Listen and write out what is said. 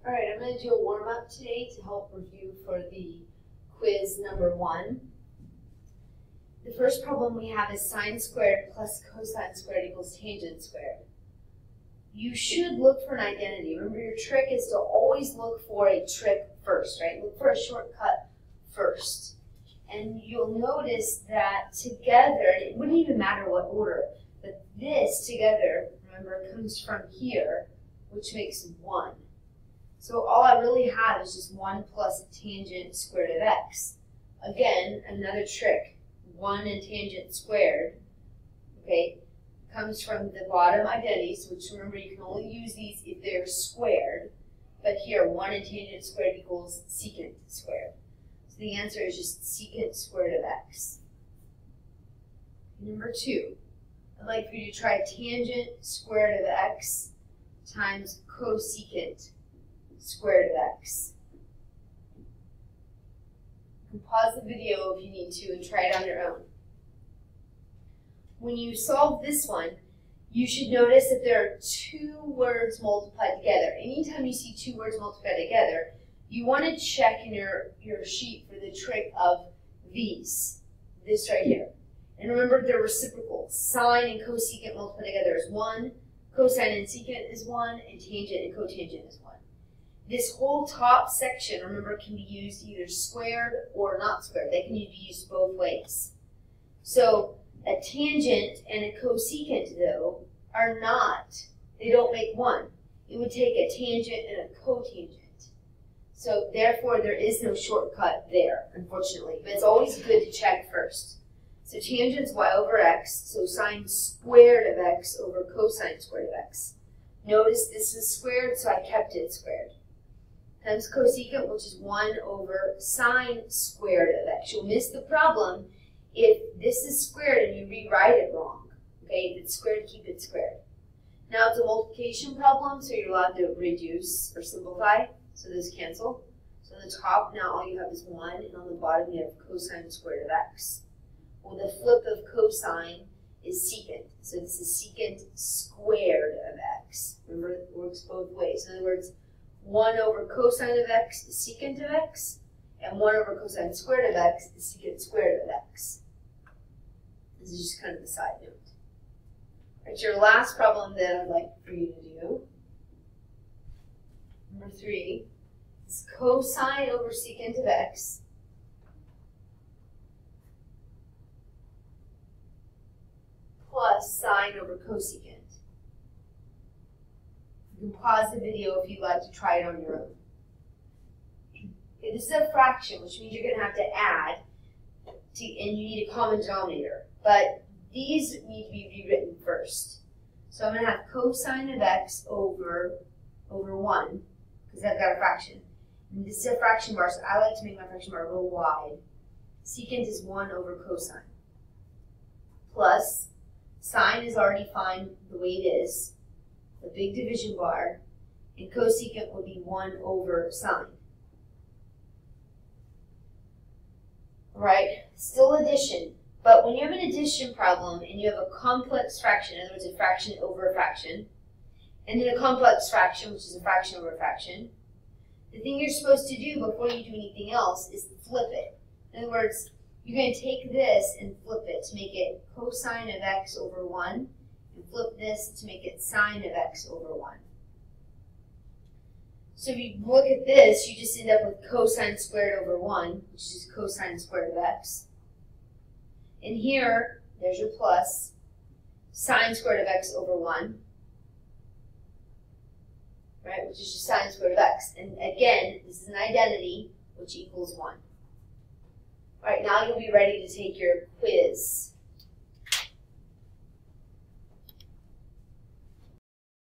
All right, I'm going to do a warm-up today to help review for the quiz number 1. The first problem we have is sine squared plus cosine squared equals tangent squared. You should look for an identity. Remember, your trick is to always look for a trick first, right? Look for a shortcut first. And you'll notice that together, it wouldn't even matter what order, but this together, remember, comes from here, which makes 1. So all I really have is just 1 plus tangent squared of x. Again, another trick. 1 and tangent squared, okay, comes from the bottom identities, which remember you can only use these if they're squared. But here, 1 and tangent squared equals secant squared. So the answer is just secant squared of x. Number 2, I'd like for you to try tangent squared of x times cosecant squared of x. You can pause the video if you need to and try it on your own. When you solve this one, you should notice that there are 2 words multiplied together. Anytime you see 2 words multiplied together, you want to check in your sheet for the trick of these. This right here. And remember, they're reciprocal. Sine and cosecant multiplied together is 1, cosine and secant is 1, and tangent and cotangent is 1. This whole top section, remember, can be used either squared or not squared. They can be used both ways. So a tangent and a cosecant, though, are not, they don't make 1. It would take a tangent and a cotangent. So therefore, there is no shortcut there, unfortunately. But it's always good to check first. So tangent's y over x, so sine squared of x over cosine squared of x. Notice this is squared, so I kept it squared. Times cosecant, which is 1 over sine squared of x. You'll miss the problem if this is squared and you rewrite it wrong. Okay, if it's squared, keep it squared. Now it's a multiplication problem, so you're allowed to reduce or simplify, so those cancel. So on the top, now all you have is 1, and on the bottom you have cosine squared of x. Well, the flip of cosine is secant, so this is secant squared of x. Remember, it works both ways. In other words, 1 over cosine of x is secant of x, and 1 over cosine squared of x is secant squared of x. This is just kind of a side note. All right, your last problem that I'd like for you to do, number 3, is cosine over secant of x plus sine over cosecant. You can pause the video if you'd like to try it on your own. Okay, this is a fraction, which means you're going to have to add, and you need a common denominator. But these need to be rewritten first. So I'm going to have cosine of x over 1, because I've got a fraction. And this is a fraction bar, so I like to make my fraction bar a little wide. Secant is 1 over cosine. Plus, sine is already fine the way it is, a big division bar, and cosecant would be 1 over sine. Right? Still addition, but when you have an addition problem and you have a complex fraction, in other words, a fraction over a fraction, and then a complex fraction, which is a fraction over a fraction, the thing you're supposed to do before you do anything else is flip it. In other words, you're going to take this and flip it to make it cosine of x over 1, and flip this to make it sine of x over 1. So if you look at this, you just end up with cosine squared over 1, which is cosine squared of x. And here, there's your plus, sine squared of x over 1, right, which is just sine squared of x. And again, this is an identity, which equals 1. All right, now you'll be ready to take your quiz.